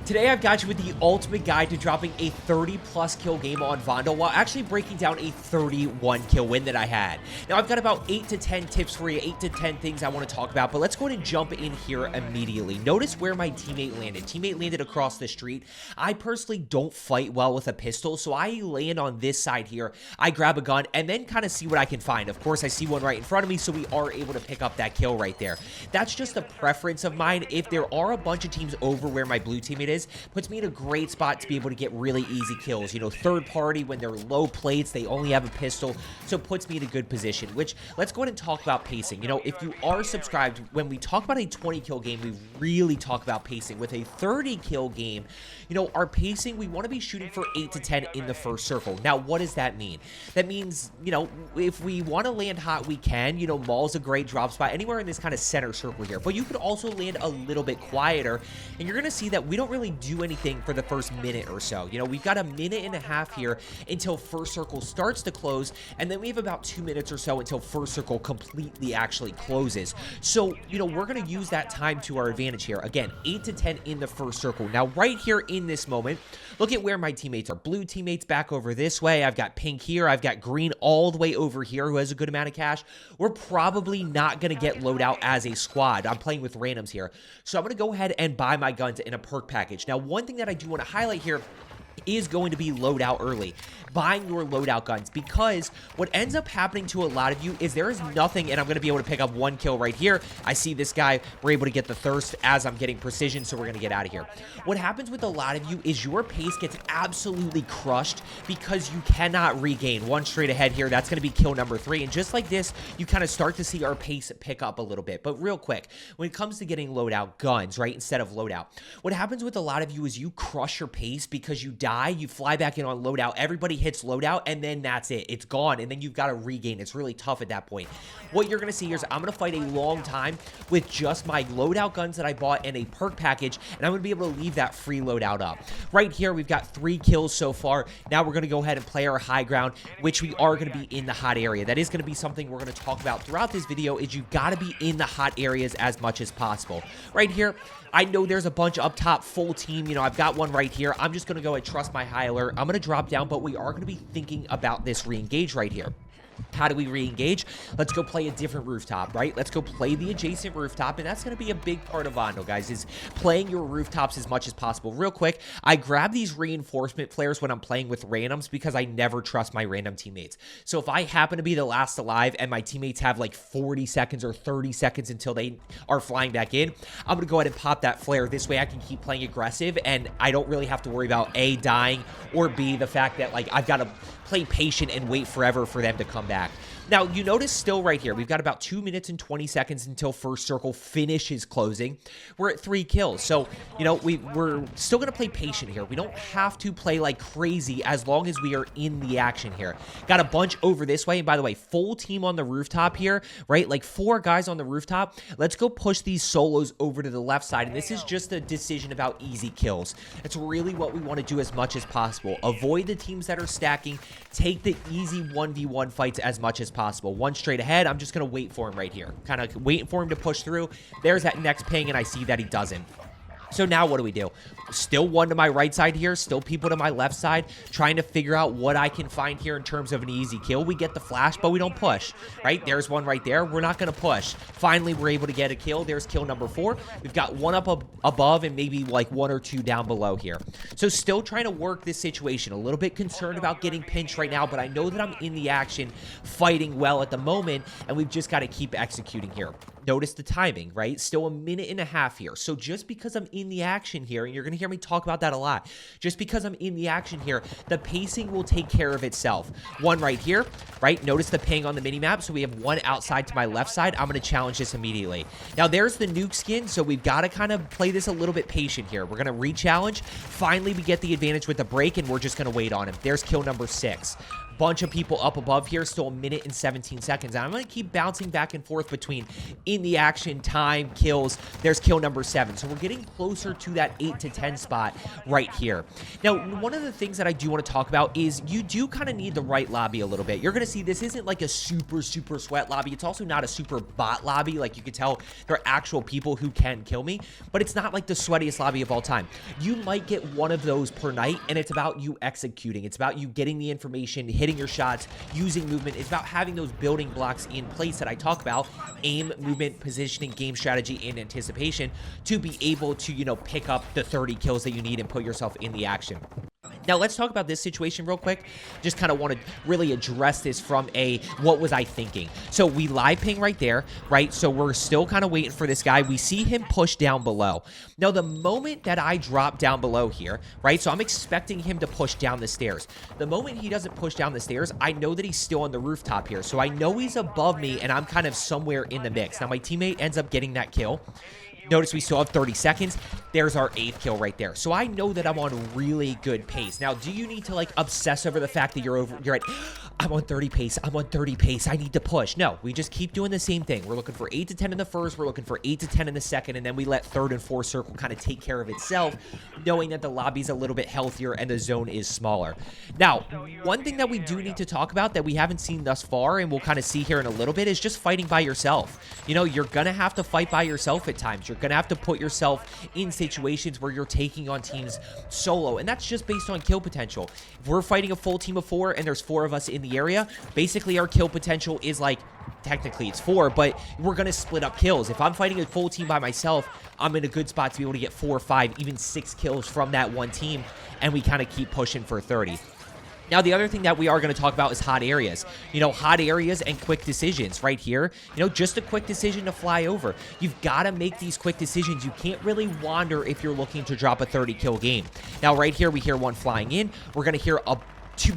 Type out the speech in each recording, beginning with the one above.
Today I've got you with the ultimate guide to dropping a 30+ kill game on Vondel while actually breaking down a 31 kill win that I had. Now I've got about 8 to 10 tips for you, 8 to 10 things I want to talk about, but let's go ahead and jump in here immediately. Notice where my teammate landed. Teammate landed across the street. I personally don't fight well with a pistol, so I land on this side here. I grab a gun and then kind of see what I can find. Of course, I see one right in front of me, so we are able to pick up that kill right there. That's just a preference of mine. If there are a bunch of teams over where my blue teammate is, puts me in a great spot to be able to get really easy kills. You know, third party, when they're low plates, they only have a pistol, so puts me in a good position, which let's go ahead and talk about pacing. You know, if you are subscribed, when we talk about a 20 kill game, we really talk about pacing. With a 30 kill game, you know, our pacing, we want to be shooting for 8 to 10 in the first circle. Now, what does that mean? That means, you know, if we want to land hot, we can. You know, mall's a great drop spot, anywhere in this kind of center circle here, but you could also land a little bit quieter, and you're going to see that we don't really do anything for the first minute or so. You know, we've got a minute and a half here until first circle starts to close, and then we have about 2 minutes or so until first circle completely actually closes. So, you know, we're going to use that time to our advantage here. Again, 8 to 10 in the first circle. Now, right here in this moment, look at where my teammates are. Blue teammates back over this way. I've got pink here. I've got green all the way over here who has a good amount of cash. We're probably not going to get loadout as a squad. I'm playing with randoms here. So I'm going to go ahead and buy my guns in a perk package. Now, one thing that I do want to highlight here is going to be loadout early. Buying your loadout guns, because what ends up happening to a lot of you is there is nothing, and I'm going to be able to pick up one kill right here. I see this guy. We're able to get the thirst as I'm getting precision, so we're going to get out of here. What happens with a lot of you is your pace gets absolutely crushed because you cannot regain. One straight ahead here. That's going to be kill number 3, and just like this, you kind of start to see our pace pick up a little bit. But real quick, when it comes to getting loadout guns, right, instead of loadout, what happens with a lot of you is you crush your pace because you die, you fly back in on loadout, everybody hits loadout, and then that's it. It's gone, and then you've got to regain. It's really tough at that point. What you're going to see here is I'm going to fight a long time with just my loadout guns that I bought in a perk package, and I'm going to be able to leave that free loadout up. Right here, we've got 3 kills so far. Now we're going to go ahead and play our high ground, which we are going to be in the hot area. That is going to be something we're going to talk about throughout this video, is you've got to be in the hot areas as much as possible. Right here, I know there's a bunch up top, full team. You know, I've got one right here. I'm just going to go and trust my high alert. I'm going to drop down, but we are going to be thinking about this re-engage right here. How do we re-engage? Let's go play a different rooftop, right? Let's go play the adjacent rooftop, and that's going to be a big part of Vondel, guys, is playing your rooftops as much as possible. Real quick, I grab these reinforcement flares when I'm playing with randoms because I never trust my random teammates. So if I happen to be the last alive and my teammates have like 40 seconds or 30 seconds until they are flying back in, I'm going to go ahead and pop that flare. This way I can keep playing aggressive, and I don't really have to worry about A, dying, or B, the fact that like I've got to play patient and wait forever for them to come back. Now, you notice still right here, we've got about 2 minutes and 20 seconds until first circle finishes closing. We're at 3 kills. So, you know, we're still going to play patient here. We don't have to play like crazy as long as we are in the action here. Got a bunch over this way. And by the way, full team on the rooftop here, right? Like 4 guys on the rooftop. Let's go push these solos over to the left side. And this is just a decision about easy kills. That's really what we want to do as much as possible. Avoid the teams that are stacking. Take the easy 1v1 fights as much as possible. One straight ahead. I'm just going to wait for him right here. Kind of waiting for him to push through. There's that next ping, and I see that he doesn't. So now what do? Still one to my right side here, still people to my left side, trying to figure out what I can find here in terms of an easy kill. We get the flash, but we don't push, right? There's one right there. We're not going to push. Finally, we're able to get a kill. There's kill number 4. We've got one up above and maybe like 1 or 2 down below here. So still trying to work this situation. A little bit concerned about getting pinched right now, but I know that I'm in the action, fighting well at the moment, and we've just got to keep executing here. Notice the timing, right? Still a minute and a half here. So just because I'm in the action here, and you're going to hear me talk about that a lot, just because I'm in the action here, the pacing will take care of itself. One right here, right? Notice the ping on the minimap. So we have one outside to my left side. I'm going to challenge this immediately. Now there's the nuke skin, so we've got to kind of play this a little bit patient here. We're going to re-challenge. Finally, we get the advantage with the break, and we're just going to wait on him. There's kill number 6. Bunch of people up above here, still a minute and 17 seconds. And I'm going to keep bouncing back and forth between in the action, time, kills. There's kill number 7. So we're getting closer to that 8 to 10 spot right here. Now, one of the things that I do want to talk about is you do kind of need the right lobby a little bit. You're going to see this isn't like a super sweat lobby. It's also not a super bot lobby. Like, you can tell there are actual people who can kill me, but it's not like the sweatiest lobby of all time. You might get one of those per night, and it's about you executing. It's about you getting the information, hitting your shots, using movement. It's about having those building blocks in place that I talk about: aim, movement, positioning, game strategy, and anticipation, to be able to, you know, pick up the 30 kills that you need and put yourself in the action. Now, let's talk about this situation real quick. Just kind of want to really address this from a, what was I thinking? So we live ping right there, right? So we're still kind of waiting for this guy. We see him push down below. Now, the moment that I drop down below here, right? So I'm expecting him to push down the stairs. The moment he doesn't push down the stairs, I know that he's still on the rooftop here. So I know he's above me, and I'm kind of somewhere in the mix. Now, my teammate ends up getting that kill. Notice we still have 30 seconds. There's our 8th kill right there. So I know that I'm on really good pace. Now, do you need to like obsess over the fact that you're at, I'm on 30 pace, I'm on 30 pace, I need to push? No, we just keep doing the same thing. We're looking for 8 to 10 in the first, we're looking for 8 to 10 in the second, and then we let 3rd and 4th circle kind of take care of itself, knowing that the lobby's a little bit healthier and the zone is smaller. Now, one thing that we do need to talk about that we haven't seen thus far, and we'll kind of see here in a little bit, is just fighting by yourself. You know, you're gonna have to fight by yourself at times. You're gonna have to put yourself in situations where you're taking on teams solo, and that's just based on kill potential. If we're fighting a full team of 4 and there's 4 of us in the area, basically our kill potential is like, technically it's 4, but we're gonna split up kills. If I'm fighting a full team by myself, I'm in a good spot to be able to get 4, 5, even 6 kills from that one team, and we kind of keep pushing for 30. Now, the other thing that we are going to talk about is hot areas. You know, hot areas and quick decisions right here. You know, just a quick decision to fly over. You've got to make these quick decisions. You can't really wander if you're looking to drop a 30-kill game. Now, right here, we hear one flying in. We're going to hear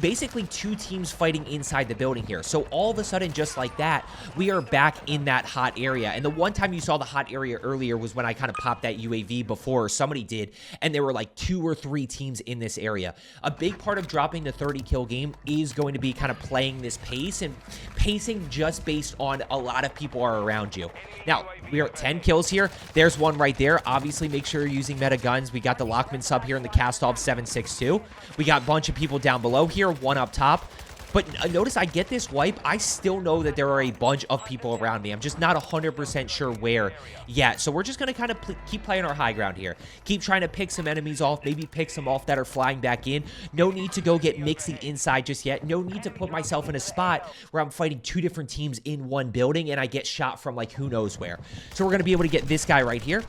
basically two teams fighting inside the building here. So all of a sudden, just like that, we are back in that hot area. And the one time you saw the hot area earlier was when I kind of popped that UAV before somebody did, and there were like 2 or 3 teams in this area. A big part of dropping the 30-kill game is going to be kind of playing this pace and pacing just based on a lot of people are around you. Now, we are at 10 kills here. There's one right there. Obviously, make sure you're using meta guns. We got the Lockman sub here in the cast-off 762. We got a bunch of people down below here, one up top. But notice I get this wipe. I still know that there are a bunch of people around me. I'm just not 100% sure where yet. So we're just going to kind of keep playing our high ground here. Keep trying to pick some enemies off. Maybe pick some off that are flying back in. No need to go get mixing inside just yet. No need to put myself in a spot where I'm fighting 2 different teams in one building and I get shot from like who knows where. So we're going to be able to get this guy right here.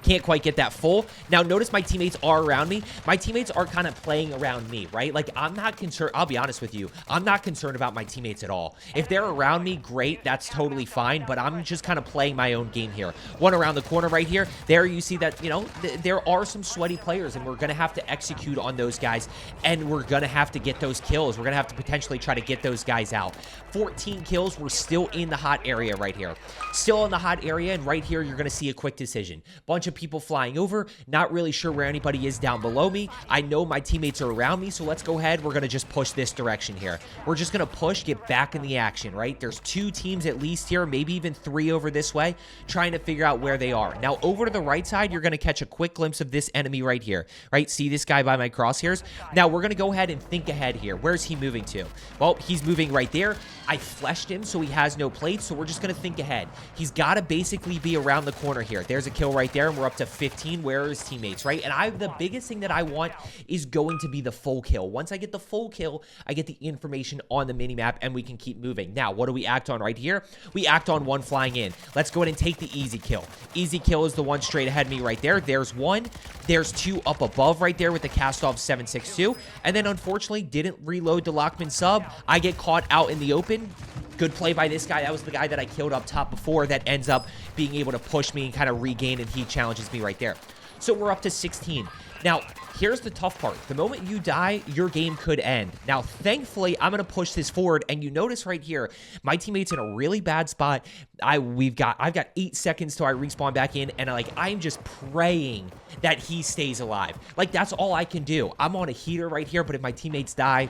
Can't quite get that full. Now, notice my teammates are around me. My teammates are kind of playing around me, right? Like, I'm not concerned. I'll be honest with you. I'm not concerned about my teammates at all. If they're around me, great. That's totally fine. But I'm just kind of playing my own game here. One around the corner right here. There you see that, you know, there are some sweaty players, and we're going to have to execute on those guys, and we're going to have to get those kills. We're going to have to potentially try to get those guys out. 14 kills. We're still in the hot area right here. Still in the hot area, and right here, you're going to see a quick decision. Bunch of people flying over, not really sure where anybody is down below me. I know my teammates are around me, so let's go ahead. We're going to just push this direction here. We're just going to push, get back in the action, right? There's 2 teams at least here, maybe even 3 over this way, trying to figure out where they are. Now, over to the right side, you're going to catch a quick glimpse of this enemy right here, right? See this guy by my crosshairs? Now, we're going to go ahead and think ahead here. Where's he moving to? Well, he's moving right there. I fleshed him, so he has no plates, so we're just going to think ahead. He's got to basically be around the corner here. There's a kill right there, and we're up to 15. Where are his teammates, right? And the biggest thing that I want is going to be the full kill. Once I get the full kill, I get the information on the minimap, and we can keep moving. Now, what do we act on right here? We act on one flying in. Let's go ahead and take the easy kill. Easy kill is the one straight ahead of me right there. There's one. There's 2 up above right there with the cast-off 762. And then, unfortunately, didn't reload the Lockman sub. I get caught out in the open. Good play by this guy. That was the guy that I killed up top before that ends up being able to push me and kind of regain, and he challenges me right there. So we're up to 16. Now, here's the tough part. The moment you die, your game could end. Now, thankfully, I'm going to push this forward, and you notice right here, my teammate's in a really bad spot. I've got 8 seconds till I respawn back in, and I'm just praying that he stays alive. Like, that's all I can do. I'm on a heater right here, but if my teammates die,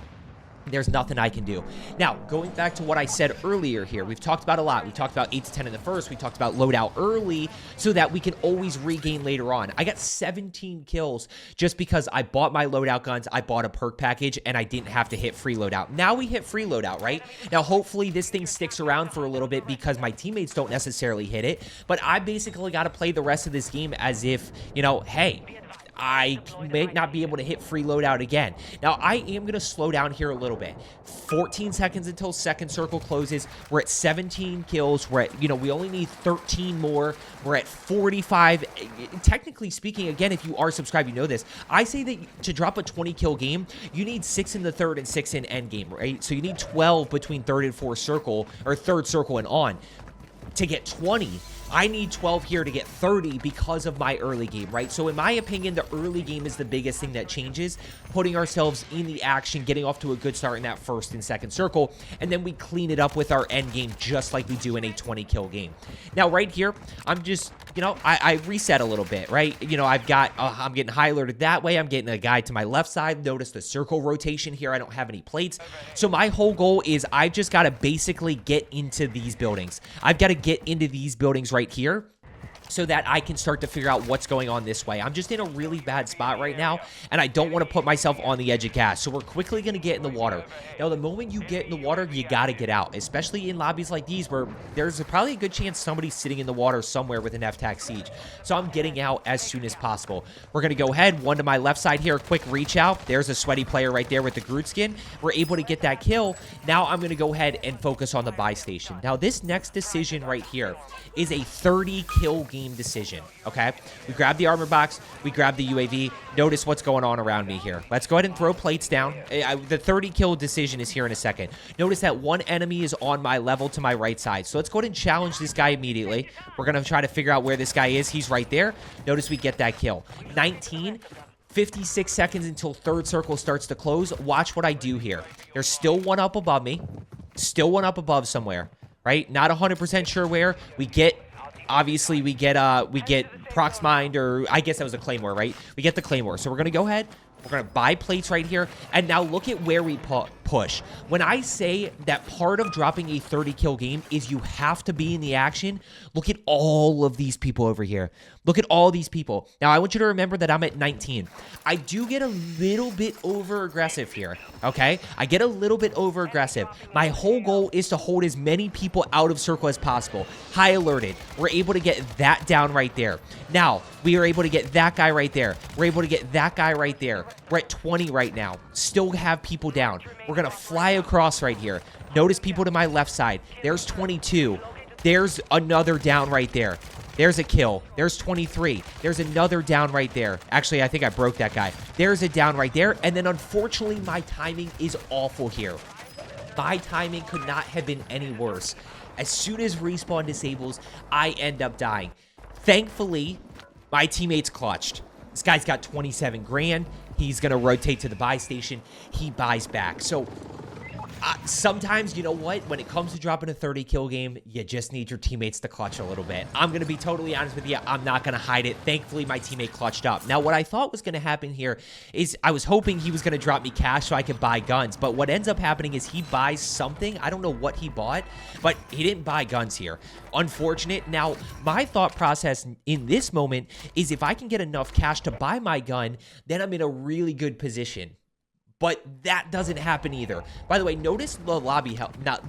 there's nothing I can do. Now, going back to what I said earlier here, we've talked about a lot. We talked about 8 to 10 in the first. We talked about loadout early so that we can always regain later on. I got 17 kills just because I bought my loadout guns, I bought a perk package, and I didn't have to hit free loadout. Now we hit free loadout, right? Now, hopefully this thing sticks around for a little bit because my teammates don't necessarily hit it, but I basically got to play the rest of this game as if, you know, hey, I may not be able to hit free loadout again. Now, I am going to slow down here a little bit. 14 seconds until second circle closes. We're at 17 kills. We're at, you know, we only need 13 more. We're at 45. Technically speaking, again, if you are subscribed, you know this. I say that to drop a 20 kill game, you need 6 in the third and 6 in end game, right? So you need 12 between third and fourth circle, or third circle and on. To get 20, I need 12 here to get 30 because of my early game, right? So in my opinion, the early game is the biggest thing that changes, putting ourselves in the action, getting off to a good start in that first and second circle, and then we clean it up with our end game just like we do in a 20 kill game. Now, right here, I'm just, you know, I reset a little bit, right? You know, I've got, I'm getting high alerted that way. I'm getting a guy to my left side. Notice the circle rotation here. I don't have any plates. So my whole goal is I've just got to basically get into these buildings. I've got to get into these buildings right here so that I can start to figure out what's going on this way. I'm just in a really bad spot right now, and I don't want to put myself on the edge of gas. So we're quickly going to get in the water. Now, the moment you get in the water, you got to get out, especially in lobbies like these where there's probably a good chance somebody's sitting in the water somewhere with an F-Tac Siege. So I'm getting out as soon as possible. We're going to go ahead, one to my left side here, quick reach out. There's a sweaty player right there with the Groot skin. We're able to get that kill. Now I'm going to go ahead and focus on the buy station. Now, this next decision right here is a 30 kill game decision, okay? We grab the armor box, we grab the UAV. Notice what's going on around me here. Let's go ahead and throw plates down. The 30 kill decision is here in a second. Notice that one enemy is on my level to my right side. So let's go ahead and challenge this guy immediately. We're going to try to figure out where this guy is. He's right there. Notice we get that kill. 19. 56 seconds until third circle starts to close. Watch what I do here. There's still one up above me. Still one up above somewhere, right? Not 100% sure where. Obviously, we get Proxmind, or I guess that was a Claymore, right? We get the Claymore. So we're going to go ahead. We're going to buy plates right here. And now look at where we push. When I say that part of dropping a 30 kill game is you have to be in the action, look at all of these people over here. Look at all these people. Now, I want you to remember that I'm at 19. I do get a little bit over aggressive here, okay? I get a little bit over aggressive. My whole goal is to hold as many people out of circle as possible. High alerted. We're able to get that down right there. Now, we are able to get that guy right there. We're able to get that guy right there. We're at 20 right now. Still have people down. We're going to fly across right here. Notice people to my left side. There's 22. There's another down right there. There's a kill. There's 23. There's another down right there. Actually, I think I broke that guy. There's a down right there. And then, unfortunately, my timing is awful here. My timing could not have been any worse. As soon as respawn disables, I end up dying. Thankfully, my teammates clutched. This guy's got 27 grand. He's going to rotate to the buy station. He buys back. So sometimes, you know what? When it comes to dropping a 30 kill game, you just need your teammates to clutch a little bit. I'm going to be totally honest with you. I'm not going to hide it. Thankfully, my teammate clutched up. Now, what I thought was going to happen here is I was hoping he was going to drop me cash so I could buy guns. But what ends up happening is he buys something. I don't know what he bought, but he didn't buy guns here. Unfortunate. Now, my thought process in this moment is if I can get enough cash to buy my gun, then I'm in a really good position. But that doesn't happen either. By the way, notice the lobby.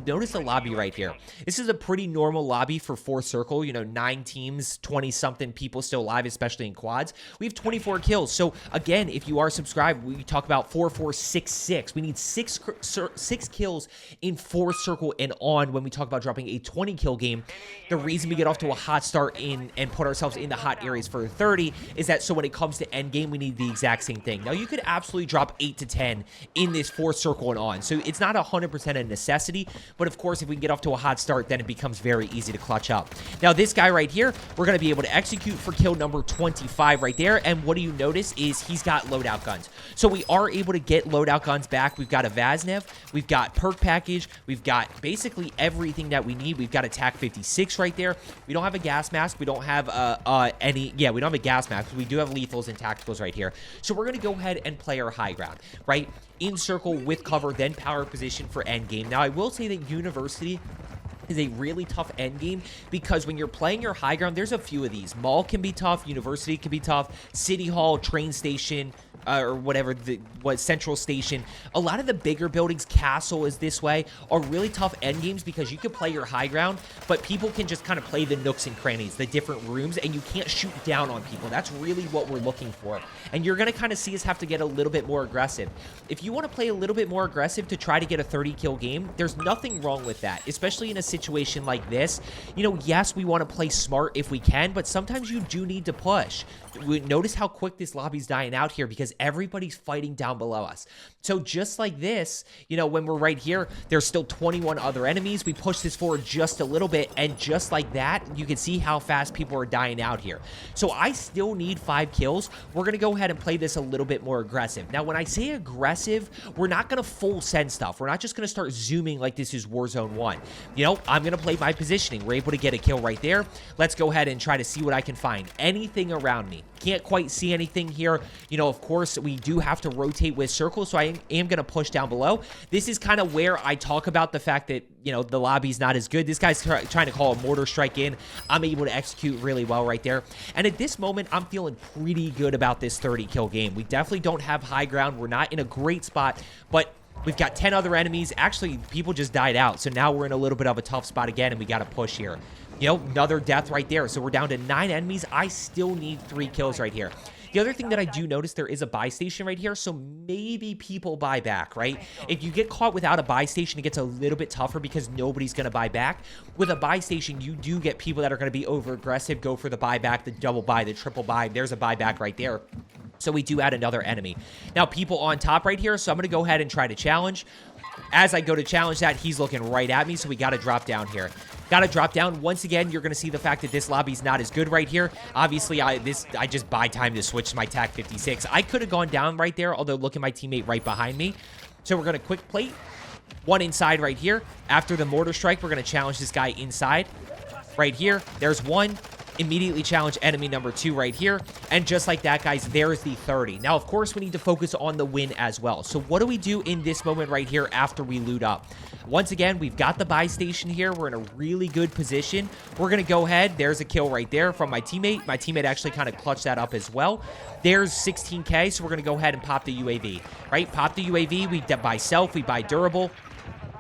Notice the lobby right here. This is a pretty normal lobby for fourth circle. You know, 9 teams, 20-something people still live, especially in quads. We have 24 kills. So, again, if you are subscribed, we talk about 4, 4, 6, 6. We need 6 kills in fourth circle and on when we talk about dropping a 20-kill game. The reason we get off to a hot start and put ourselves in the hot areas for 30 is that so when it comes to end game, we need the exact same thing. Now, you could absolutely drop 8 to 10 in this fourth circle and on. So it's not 100% a necessity, but of course, if we can get off to a hot start, then it becomes very easy to clutch up. Now, this guy right here, we're going to be able to execute for kill number 25 right there. And what do you notice is he's got loadout guns. So we are able to get loadout guns back. We've got a Vaznev, we've got perk package, we've got basically everything that we need. We've got a TAC 56 right there. We don't have a gas mask. We don't have we don't have a gas mask. We do have lethals and tacticals right here. So we're going to go ahead and play our high ground, right? in circle with cover, then power position for end game. Now, I will say that University is a really tough end game because when you're playing your high ground, there's a few of these. Mall can be tough, University can be tough, City Hall, train station, or whatever, Central Station. A lot of the bigger buildings, Castle is this way, are really tough end games because you can play your high ground, but people can just kind of play the nooks and crannies, the different rooms, and you can't shoot down on people. That's really what we're looking for. And you're going to kind of see us have to get a little bit more aggressive. If you want to play a little bit more aggressive to try to get a 30 kill game, there's nothing wrong with that, especially in a situation like this. You know, yes, we want to play smart if we can, but sometimes you do need to push. Notice how quick this lobby's dying out here because everybody's fighting down below us. So just like this, you know, when we're right here, there's still 21 other enemies. We push this forward just a little bit, and just like that, you can see how fast people are dying out here. So I still need 5 kills. We're going to go ahead and play this a little bit more aggressive. Now, when I say aggressive, we're not going to full send stuff. We're not just going to start zooming like this is Warzone 1. You know, I'm going to play my positioning. We're able to get a kill right there. Let's go ahead and try to see what I can find. Anything around me. Can't quite see anything here. You know, of course, we do have to rotate with circles, so I am going to push down below. This is kind of where I talk about the fact that, you know, the lobby's not as good. This guy's trying to call a mortar strike in. I'm able to execute really well right there. And at this moment, I'm feeling pretty good about this 30 kill game. We definitely don't have high ground. We're not in a great spot, but we've got 10 other enemies. Actually, people just died out, so now we're in a little bit of a tough spot again, and we got to push here. You know, another death right there. So we're down to 9 enemies. I still need 3 kills right here. The other thing that I do notice, there is a buy station right here, so maybe people buy back, right? If you get caught without a buy station, it gets a little bit tougher because nobody's going to buy back. With a buy station, you do get people that are going to be over-aggressive, go for the buyback, the double buy, the triple buy. There's a buyback right there. So we do add another enemy. Now, people on top right here, so I'm going to go ahead and try to challenge. As I go to challenge that, he's looking right at me, so we got to drop down here. Got to drop down. Once again, you're going to see the fact that this lobby's not as good right here. Obviously, I just buy time to switch to my TAC 56. I could have gone down right there, although look at my teammate right behind me. So we're going to quick plate. One inside right here. After the mortar strike, we're going to challenge this guy inside. Right here. There's one. Immediately challenge enemy number 2 right here. And just like that, guys, there's the 30. Now, of course, we need to focus on the win as well. So what do we do in this moment right here after we loot up? Once again, we've got the buy station here. We're in a really good position. We're going to go ahead. There's a kill right there from my teammate. My teammate actually kind of clutched that up as well. There's 16K, so we're going to go ahead and pop the UAV, right? Pop the UAV. We buy self. We buy durable.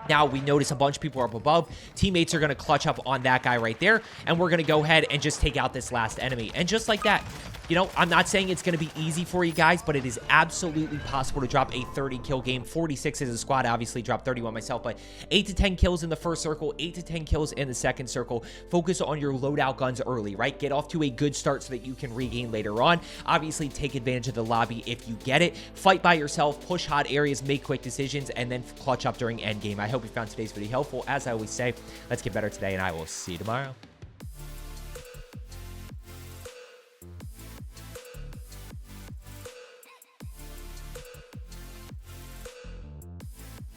Now we notice a bunch of people are up above. Teammates are going to clutch up on that guy right there. And we're going to go ahead and just take out this last enemy. And just like that, you know, I'm not saying it's going to be easy for you guys, but it is absolutely possible to drop a 30 kill game. 46 as a squad, obviously dropped 31 myself, but 8 to 10 kills in the first circle, 8 to 10 kills in the second circle. Focus on your loadout guns early, right? Get off to a good start so that you can regain later on. Obviously, take advantage of the lobby if you get it. Fight by yourself, push hot areas, make quick decisions, and then clutch up during end game. I hope you found today's video helpful. As I always say, let's get better today, and I will see you tomorrow.